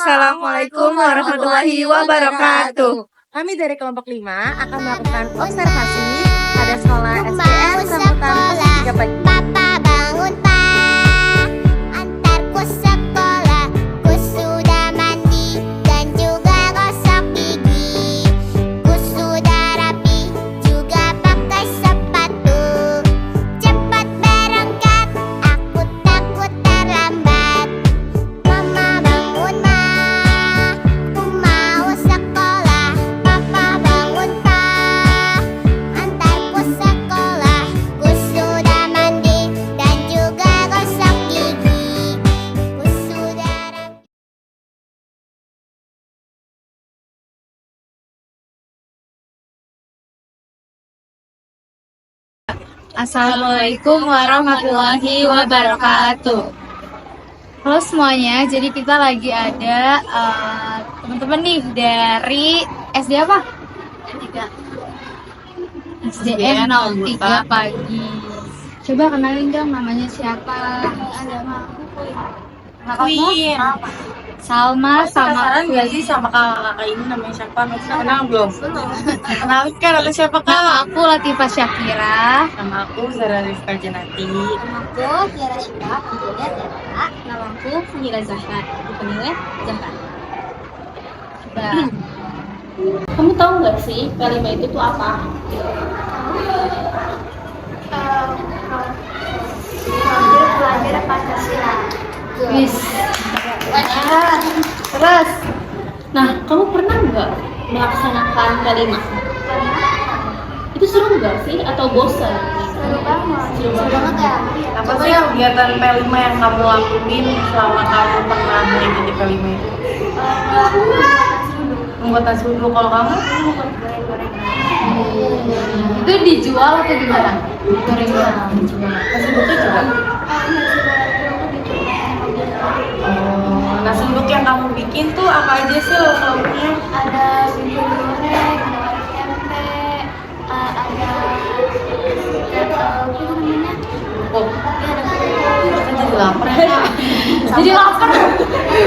Assalamualaikum warahmatullahi wabarakatuh. Kami dari kelompok 5 akan melakukan observasi pada sekolah SDN Rambutan 3 pagi. Papa bangun pak, antarku sekolah. Ku sudah mandi dan juga gosok gigi. Ku sudah rapi juga pakai sepatu. Cepat berangkat, aku takut terlambat. Mama bangun ma, ku mau sekolah. Papa bangun pak, antarku sekolah. Ku sudah mandi dan juga gosok gigi. Ku sudah rapi. Assalamualaikum warahmatullahi wabarakatuh. Halo semuanya, jadi kita lagi ada teman-teman nih dari SD apa? SDN 03 pagi. Coba kenalin dong namanya siapa? Nama kamu? Salma sama Penasaran gak sih sama kakak ini namanya siapa? Bisa kenal belum? Kenalin kan ada siapa nama kak? aku Latifah Syakira. Nama aku Zara Rizka Janati. Aku Tiara Ika, dipanggilnya Tiara. Nama aku Fira Zahra. Dipanggilnya Zahra. Coba. Kamu tahu nggak sih P5 itu tuh apa? Pelajar Pancasila. Wis. Terus Nah, kamu pernah nggak melaksanakan P5? Itu seru nggak sih atau bosan? Seru banget ya. Apa sih kegiatan P5 yang kamu lakuin selama kamu pernah mengikuti P5 itu? Membuat nasi uduk. Kalau kamu? itu dijual atau gimana? Nasi uduknya juga? Nasi uduk yang kamu bikin tuh apa aja sih lauknya? Ada bumbu goreng, ada tempe, ada apa namanya? Oh, kan jadi lapar ya kak. Jadi lapar.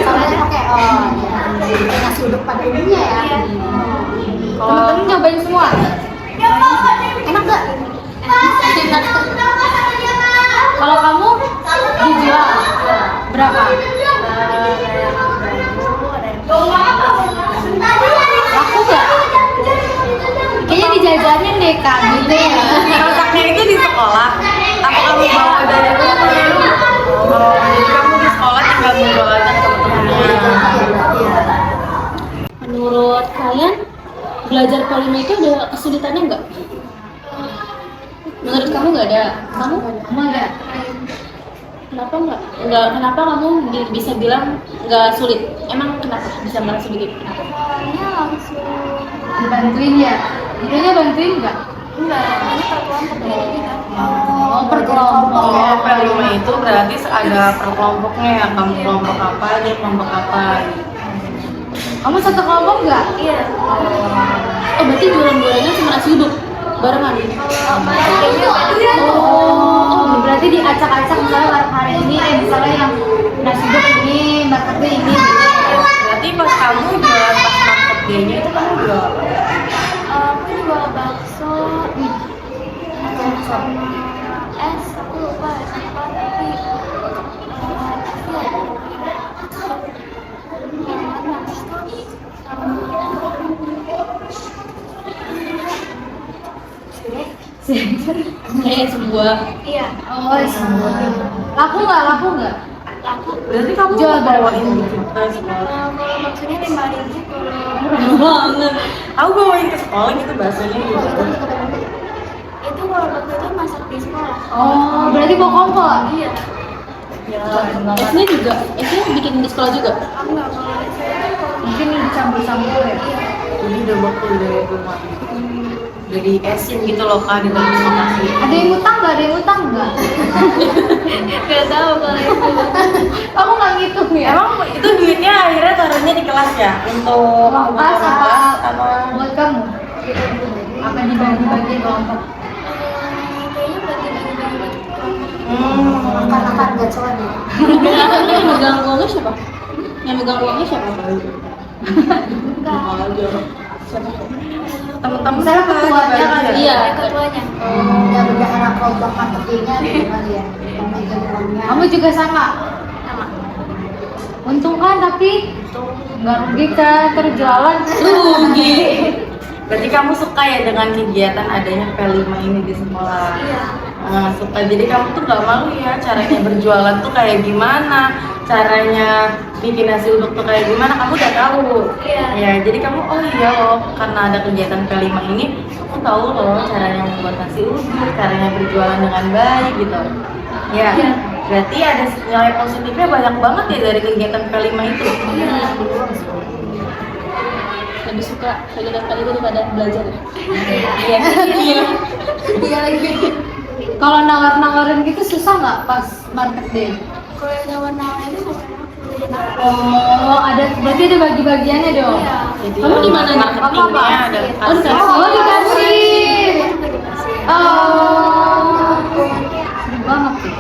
Soalnya pakai nasi uduk pada umumnya ya. Temen-temen nyobain semua. Enak gak? Kalau kamu dijual berapa? Laku nggak? Kayaknya dijajanin deh kak, gitu ya. Masaknya itu di sekolah. Apa kamu bawa dari rumah? Oh, jadi kamu di sekolah tinggal menjual aja ke teman-temannya. Menurut kalian belajar P5 itu ada kesulitannya nggak? Menurut kamu nggak ada? Kamu? Kamu ada? Kenapa nggak? Kenapa kamu bisa bilang nggak sulit? Emang kenapa bisa merasa begitu? Kenapa? Soalnya langsung Dibantuin ya? Itunya bantuin nggak? enggak, ini per kelompok jadi kan. Oh, per kelompok. Oh, P5 itu berarti ada per kelompoknya ya. Kamu kelompok apa, dia kelompok apa. Kamu satu kelompok nggak? Iya. Oh, berarti jualan-jualannya cuma nasi uduk barengan? Oh, berarti diacak-acak misalnya hari ini, misalnya yang nasi uduk ini, marketnya ini. Berarti pas kamu jualan pas market day-nya itu kamu jual apa? Aku jual bakso, sama es, aku lupa es apa tapi Sebuah. iya, Oh, semua. Laku nggak? Laku nggak? laku. Berarti kamu Jual bawain gitu ke sekolah? Kalau baksonya 5.000, Murah banget. Aku bawain ke sekolah gitu bahasanya gitu. itu kalau bakso itu masak di sekolah. Oh, berarti bawa kompor? Iya. Ya, SD juga? SD bikin di sekolah juga? Aku nggak mau saya kalau Mungkin dicampur-campur ya? jadi udah bakul dari rumah. Jadi esin gitu loh kak di dalam nasi. Ada yang utang nggak? Ada yang utang nggak? nggak tahu kalau itu. Kamu nggak ngitung ya? Emang itu duitnya akhirnya taruhnya di kelas ya? Untuk Kelas apa? apa? Buat kamu? Apa dibagi-bagi kelompok? Kayaknya bagi-bagi Hmm. makan-makan gacoan ya. Megang uangnya siapa? Yang megang uangnya siapa? Temen-temen Misalnya ketuanya kan, Iya. ketuanya. Ya berdasarkan program marketingnya gitu kali ya. Memegang uangnya. Kamu juga sama? sama. Untung kan tapi nggak rugi kan terjualan. Rugi. Berarti kamu suka ya dengan kegiatan adanya P5 ini di sekolah? Iya. Suka. Jadi kamu tuh nggak malu ya caranya berjualan tuh kayak gimana, caranya bikin nasi uduk tuh kayak gimana, kamu udah tahu. Iya. Ya, jadi kamu oh iya loh, karena ada kegiatan P5 ini, aku tahu loh caranya membuat nasi uduk, caranya berjualan dengan baik gitu. Ya, Iya. berarti ada nilai positifnya banyak banget ya dari kegiatan P5 itu. Lebih suka kegiatan kali itu daripada belajar. Iya. Iya. Iya lagi. Kalau nawar-nawarin gitu susah nggak pas market day? Kalau yang nawar-nawar itu Oh, ada berarti ada bagi-bagiannya dong. Iya. Jadi Kamu di mana nih? marketingnya ada Oh, dikasih. Oh, dikasih. Oh, seru banget sih.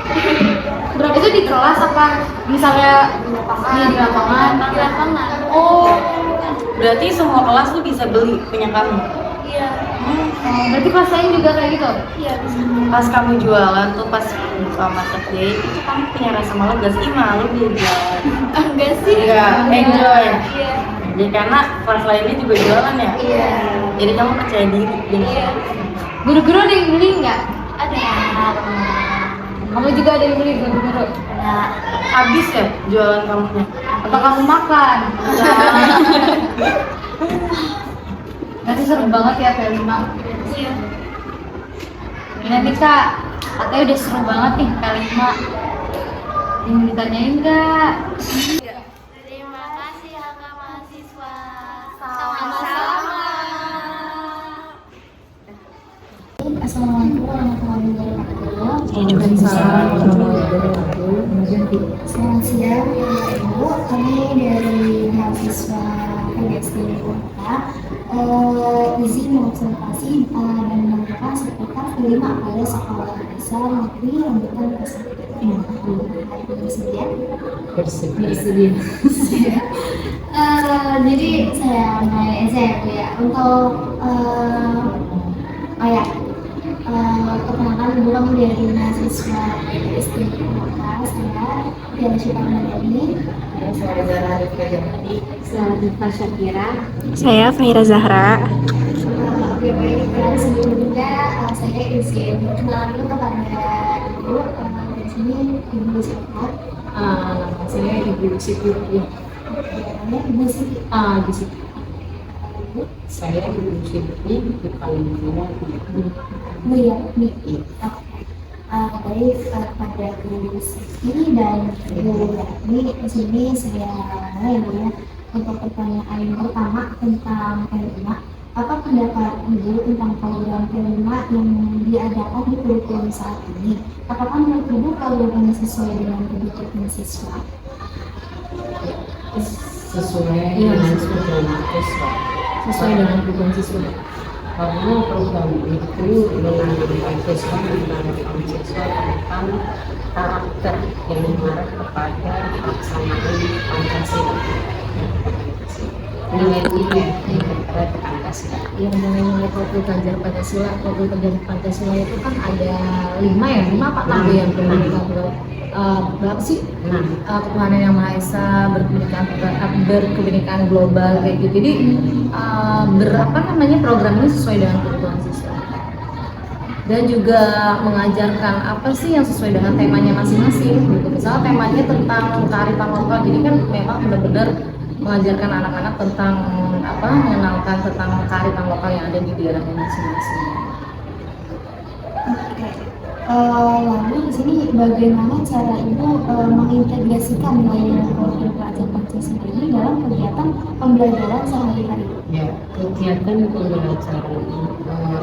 Berapa itu di kelas apa? Misalnya di lapangan. di lapangan. Oh, Berarti semua kelas tuh bisa beli punya kamu. Iya. berarti kelas lain juga kayak gitu? Iya bisa. Pas kamu jualan tuh pas buka market day itu kamu punya rasa malu gak sih? Malu dia jualan? Enggak sih. Enggak, enjoy. Iya. Jadi karena kelas lainnya juga jualan ya. Iya. Jadi kamu percaya diri. Iya. Guru-guru ada yang beli nggak? Ada. Kamu juga ada yang beli guru-guru? Ada. Habis ya jualan kamunya. Apa kamu makan? Nanti seru banget ya P5. Iya. Nanti Kak, katanya udah seru banget nih P5. Mau ditanyain nggak? Terima kasih kakak mahasiswa. Sama-sama. Assalamualaikum warahmatullahi wabarakatuh. Selamat siang, Ibu. Kami dari mahasiswa PDSD Kota izin mengobservasi dan melakukan sertifikat kelima pada sekolah dasar negeri lanjutan kelas 1. Bersedia. Jadi saya mulai aja ya Bu ya. Untuk perkenalkan dulu kami dari mahasiswa PDSD Kota. Saya Tiara Syukardani. Selamat Syakira. Saya Fahira Zahra. Oke baik, dan sebelumnya saya izin perkenalan dulu kepada Ibu. Di sini Ibu siapa? Nama saya Ibu Siti. Namanya Ibu Siti. Ibu Siti. Saya Ibu Siti di Palembang. Bu ya, Oke. Baik, pada Ibu Siti dan Ibu Yakni di sini saya mulai Bu ya. Untuk pertanyaan yang pertama tentang P5, apa pendapat Ibu tentang program P5 yang diadakan di kurikulum saat ini? Apakah menurut Ibu program ini sesuai dengan kebutuhan siswa? Sesuai dengan kebutuhan siswa. Sesuai dengan kebutuhan siswa. Karena program itu menanamkan siswa tentang karakter yang mengarah kepada pelaksanaan Pancasila. Nilai-nilai terkait Pancasila. Yang namanya program belajar Pancasila, program belajar Pancasila itu kan ada 5 apa 6 yang berapa sih? Ketuhanan yang Maha Esa, berkebinekaan global kayak gitu. Jadi program ini sesuai dengan kebutuhan siswa. Dan juga mengajarkan apa sih yang sesuai dengan temanya masing-masing. Gitu. Misalnya temanya tentang kearifan lokal, jadi kan memang benar-benar mengajarkan anak-anak tentang mengenalkan tentang kearifan lokal yang ada di daerahnya masing-masing. Lalu di sini bagaimana cara Ibu mengintegrasikan nilai program pelajar Pancasila ini dalam kegiatan pembelajaran sehari-hari? Ya, kegiatan pembelajaran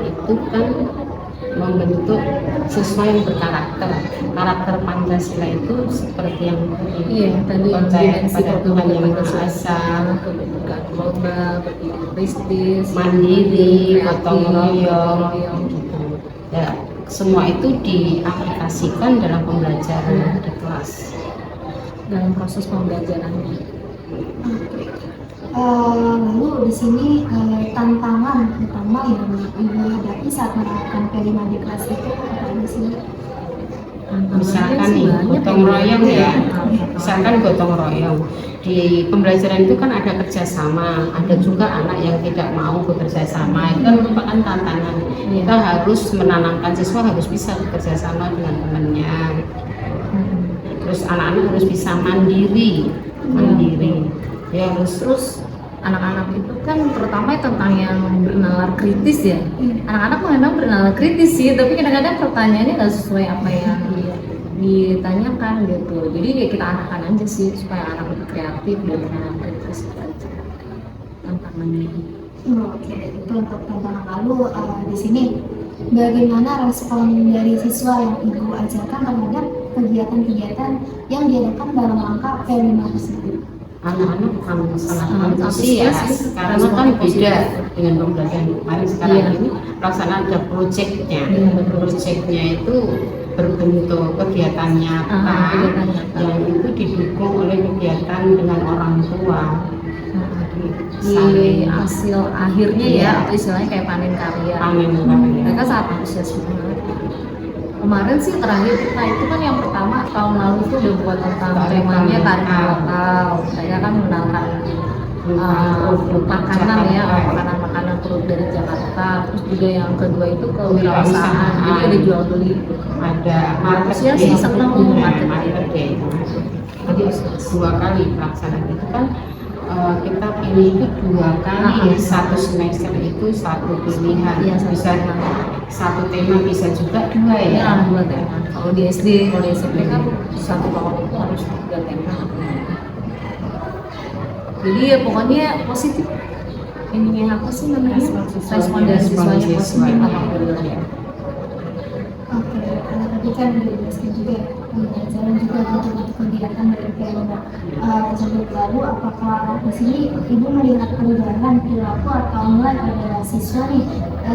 itu kan membentuk siswa yang berkarakter. Karakter Pancasila itu seperti yang Tadi percaya pada Tuhan yang Maha Pancasila, Esa, kebinekaan global, berkristis, mandiri, gotong royong, royong. gitu. Ya, semua itu diaplikasikan dalam pembelajaran di kelas. Dalam proses pembelajaran. Lalu di sini tantangan utama yang ibu hadapi saat menerapkan kelima di kelas itu apa sih? Misalkan nih gotong royong ya, misalkan gotong royong di pembelajaran itu kan ada kerjasama, ada juga anak yang tidak mau bekerja sama, itu kan merupakan tantangan. Kita harus menanamkan siswa harus bisa bekerja sama dengan temannya, terus anak-anak harus bisa mandiri, ya harus Terus anak-anak itu kan terutama tentang yang bernalar kritis ya. Anak-anak memang bernalar kritis sih, tapi kadang-kadang pertanyaannya nggak sesuai apa yang ditanyakan gitu. Jadi ya kita arahkan aja sih supaya anak lebih kreatif dan bernalar kritis itu aja tantangannya. Oke, itu untuk tantangan. Lalu di sini bagaimana respon dari siswa yang ibu ajarkan terhadap kegiatan-kegiatan yang diadakan dalam rangka P5 tersebut? anak-anak sangat Sangat antusias antusias, karena respon kan beda positif. dengan pembelajaran kemarin. Sekarang Iya. ini pelaksanaan ada proyeknya. Proyeknya itu berbentuk kegiatan nyata kegiatan nyata. yang itu didukung oleh kegiatan dengan orang tua. Di hasil akhirnya ya, Iya. atau istilahnya kayak panen karya. Panen karya. Mereka sangat antusias banget. Kemarin sih terakhir kita itu kan yang pertama tahun lalu tuh udah buat tentang Kearifan temanya kearifan lokal. lokal. Mereka kan mengenalkan Produk makanan ya, Jakarta. makanan-makanan produk dari Jakarta. Terus juga yang kedua itu kewirausahaan. Jadi ada jual beli. Ada Antusias sih, senang market day. market day. Jadi 2 kali pelaksanaan itu kan kita pilih itu 2 kali ya, 1 semester itu 1 pilihan. Iya, satu Bisa tema. 1 tema, bisa juga 2 Ya, ya. 2 tema. Kalau di SD, kalau di SMP kan satu kelompok itu harus 3 tema. Jadi ya pokoknya positif. Ininya apa sih namanya? Respon dari siswanya positif. Alhamdulillah. Oke, tadi kan dijelaskan juga ya, pembelajaran juga untuk kegiatan dari P5 tersebut. Lalu apakah di sini ibu melihat perubahan perilaku atau nilai pada siswa nih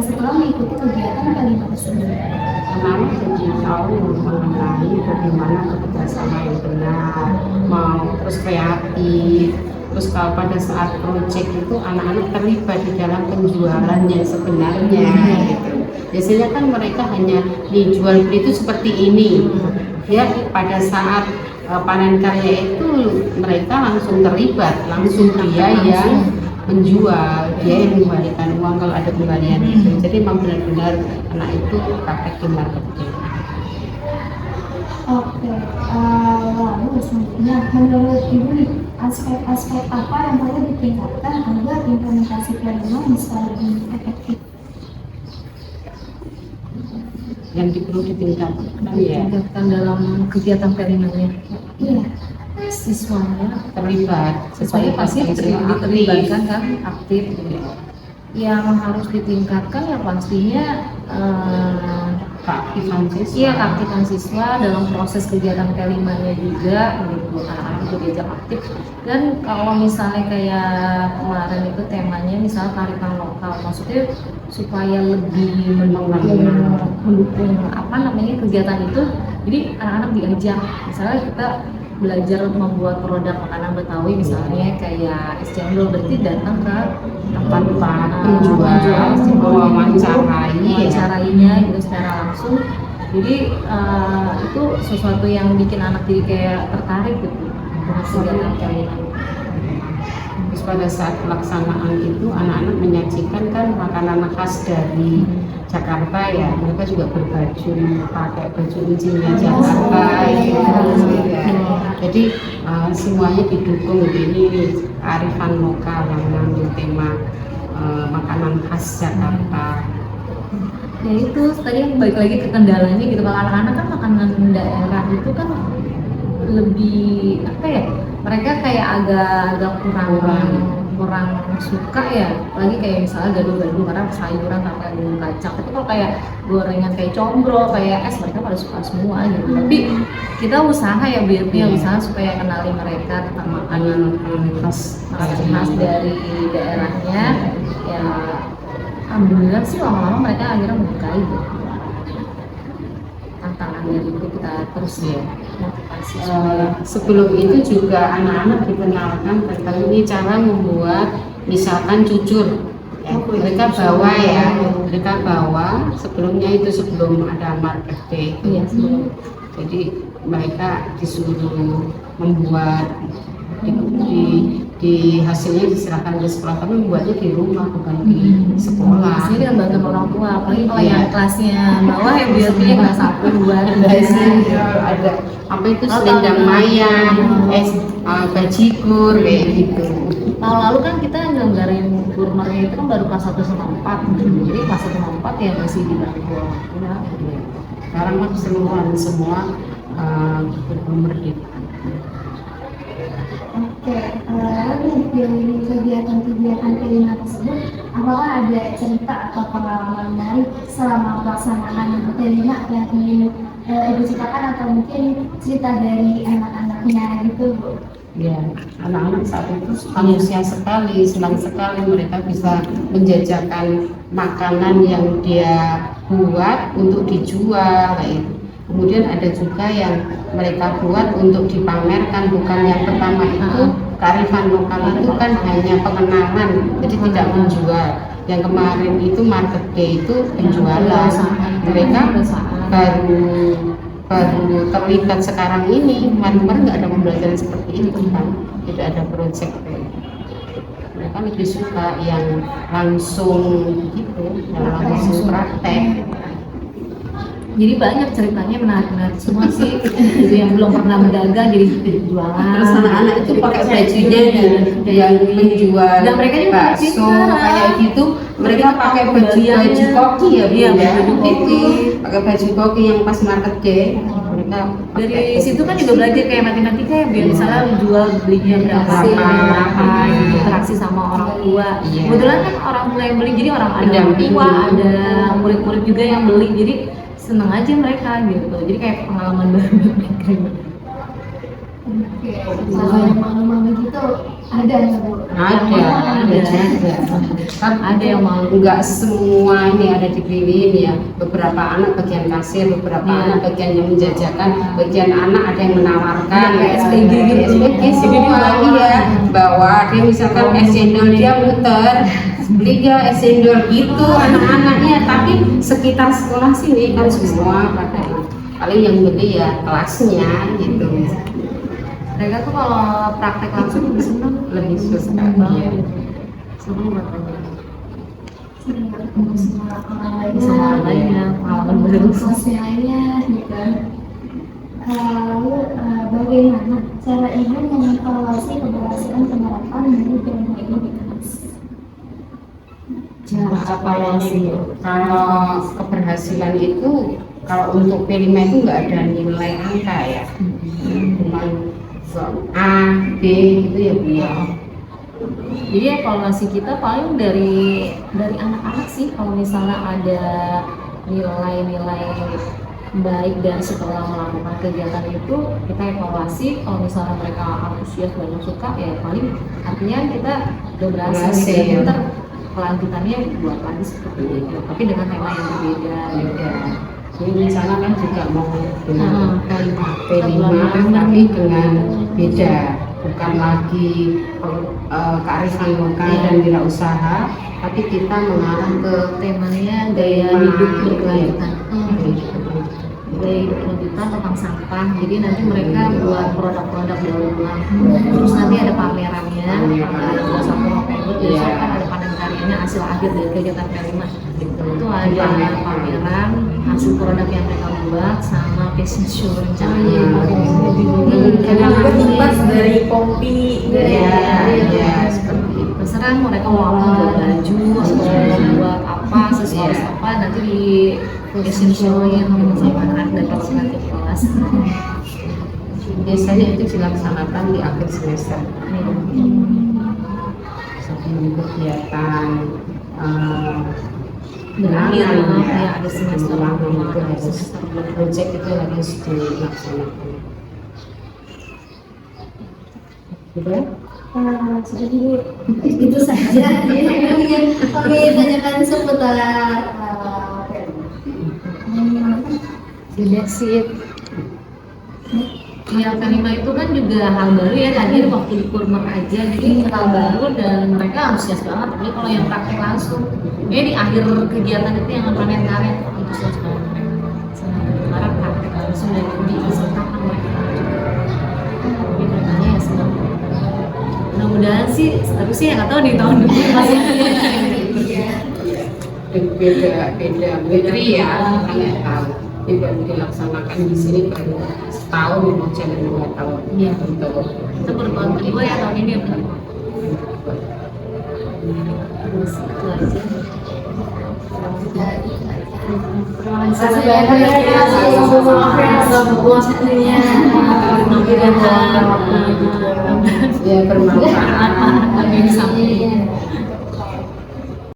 setelah mengikuti kegiatan P5 tersebut? Anak-anak jadi tahu mengenai bagaimana kerjasama yang benar, mau terus kreatif. Terus kalau pada saat proyek itu anak-anak terlibat di dalam penjualan yang sebenarnya gitu. Biasanya kan mereka hanya dijual beli itu seperti ini. Ya, pada saat panen karya itu mereka langsung terlibat, langsung dia yang menjual, dia yang mengembalikan uang kalau ada kembalian itu. Jadi memang benar-benar anak itu praktek di marketing. Oke, lalu selanjutnya menurut ibu nih aspek-aspek apa yang perlu ditingkatkan agar implementasi P5 bisa lebih efektif? Yang perlu ditingkatkan ya Ditingkatkan dalam kegiatan P5-nya. Iya. Siswanya terlibat, siswanya pasti aktif. diterlibatkan kan, aktif. Yang harus ditingkatkan ya pastinya Keaktifan siswa. iya keaktifan siswa dalam proses kegiatan P5-nya juga gitu, anak-anak juga diajak aktif. Dan kalau misalnya kayak kemarin itu temanya misalnya kearifan lokal, maksudnya supaya lebih mendukung apa namanya kegiatan itu, jadi anak-anak diajak misalnya kita belajar membuat produk makanan Betawi misalnya kayak es cendol, berarti datang ke tempat penjual, es cendol, mewawancarainya ya. gitu secara langsung. Jadi itu sesuatu yang bikin anak jadi kayak tertarik gitu dengan kegiatan kayak ini. Terus pada saat pelaksanaan itu anak-anak menyajikan kan makanan khas dari Jakarta ya, mereka juga berbaju pakai baju ujinya Jakarta gitu ya. Jadi semuanya didukung. Ini kearifan lokal yang mengandung tema makanan khas Jakarta. Ya itu tadi yang balik lagi ke kendalanya gitu, kalau anak-anak kan makanan daerah itu kan lebih apa ya, mereka kayak agak kurang suka ya, apalagi kayak misalnya gado-gado karena sayuran sampai bumbu kacang. Tapi kalau kayak gorengan kayak combro, kayak es, mereka pada suka semua gitu. Tapi kita usaha ya biar punya usaha supaya kenali mereka tentang makanan khas dari daerahnya. Ya alhamdulillah sih lama-lama mereka akhirnya menyukai gitu. Tantangan biar itu kita terus Iya. motivasi. Sebelum itu juga anak-anak dikenalkan tentang ini cara membuat misalkan cucur. Ya, mereka bawa mereka bawa sebelumnya itu sebelum ada market day itu. Iya, sebelum. Jadi mereka disuruh membuat di hasilnya diserahkan ke sekolah, tapi membuatnya di rumah bukan di sekolah. Ini dengan bantuan orang tua, apalagi kalau Iya. yang kelasnya bawah ya biasanya kelas 1, 2, Ada apa itu selendang mayang, bajigur kayak gitu. Tahun lalu kan kita nyelenggarain gurmernya itu kan baru kelas 1 sama 4. Jadi kelas 1 sama 4 ya masih dibantu orang tua. Sekarang kan keseluruhan semua merdeka. Oke, lalu dari kegiatan-kegiatan kelima tersebut, apakah ada cerita atau pengalaman menarik selama pelaksanaan kelima yang ingin Ibu ceritakan atau mungkin cerita dari anak-anaknya gitu, Bu? Ya, anak-anak saat itu antusias sekali, senang sekali mereka bisa menjajakan makanan yang dia buat untuk dijual kayak gitu. Kemudian ada juga yang mereka buat untuk dipamerkan, bukan yang pertama itu kearifan lokal itu kan hanya pengenalan, jadi tidak menjual. Yang kemarin itu market day itu penjualan, mereka baru terlibat sekarang ini. Kemarin nggak ada pembelajaran seperti itu kan, tidak ada project kayak gitu. Mereka lebih suka yang langsung gitu, yang langsung praktek. Jadi banyak ceritanya menarik-menarik semua sih. Itu yang belum pernah berdagang jadi jualan. Terus anak-anak itu pakai bajunya yang menjual Dan mereka juga bakso pintar. kayak gitu, mereka pakai baju koki ya, Bu, Iya, ya. baju koki. Itu pakai baju koki yang pas market day. Mereka Dari situ kan juga belajar kayak matematika ya, biar misalnya jual belinya berapa sih, berapa, interaksi sama orang tua. Iya. Kebetulan kan orang tua yang beli, jadi ada orang Pendamping. tua, ada murid-murid juga yang beli, jadi seneng aja mereka gitu. Jadi kayak pengalaman baru mereka. Oke, kalau yang malu-malu gitu ada nggak, Bu? ada juga. Kan Ada yang mau. nggak semua ini ada dipilihin ya, beberapa anak bagian kasir, beberapa Iya. anak bagian yang menjajakan, bagian anak ada yang menawarkan Iya, kayak SPG gitu. SPG semua iya bawa dia misalkan es cendol dia muter beli dia es cendol gitu anak-anaknya, tapi sekitar sekolah sini kan semua pada paling yang beli ya kelasnya gitu. Mereka tuh kalau praktek langsung lebih seneng, Lebih suka, banget. iya. Seneng banget. Sering ketemu sama orang lainnya, Sama orang lainnya, pengalaman baru. sosial lainnya gitu. Lalu bagaimana cara Ibu mengevaluasi keberhasilan penerapan dari film ini di kelas? Cara evaluasi. Kalau keberhasilan itu kalau untuk P5 itu nggak ada nilai angka ya, cuman A, B gitu ya, Bu ya. Jadi evaluasi kita paling dari anak-anak sih, kalau misalnya ada nilai-nilai baik dan setelah melakukan kegiatan itu kita evaluasi. Kalau misalnya mereka antusias banyak suka ya paling artinya kita udah berhasil Berhasil. gitu. Ntar kelanjutannya buat lagi seperti itu, tapi dengan tema yang berbeda beda. Jadi misalnya kan juga mau dengan P5 P5 tapi dengan beda, bukan lagi kearifan lokal dan wirausaha, tapi kita mengarah ke temanya gaya tema, hidup gitu ya. berkelanjutan. Gaya hidup berkelanjutan. Gaya hidup berkelanjutan tentang sampah. Jadi nanti mereka buat produk-produk daur ulang. Terus nanti ada pamerannya tanggal 21 November. Jadi Iya. kan ada panen karyanya hasil akhir dari kegiatan P5. Itu ada pameran hasil produk yang mereka buat sama fashion show rencananya. Karena juga tugas dari kopi, Ya, seperti itu. Terserah mereka mau apa, buat baju, atau buat apa, sesuatu apa nanti di fashion show-nya sama anak dan kreatif kelas. Biasanya itu dilaksanakan di akhir semester. Sebelum kegiatan Berakhir, bilangan, ya, ada semester bilangan pertama, itu ada harus semester kedua. project itu harus dilaksanakan. Sudah? Sudah dulu itu saja yang kami tanyakan seputar Beda sih. Yang kelima itu kan juga hal baru ya, tadi waktu di kurmer aja, jadi hal baru dan mereka antusias banget. Tapi kalau yang praktek langsung, ya di akhir kegiatan itu yang panen-panen antusias banget mereka. Senang berharap praktek langsung dan disertakan mereka. Jadi mereka ya senang. Mudah-mudahan sih, tapi sih nggak tahu di tahun depan masih beda menteri ya, kita nggak tahu. Ini baru dilaksanakan di sini baru setahun mau jalan 2 tahun. Iya. Untuk itu baru tahun kedua ya, tahun ini ya benar. Terus itu aja. Terima kasih banyak ya sama waktunya. ya bermanfaat. Lebih sampai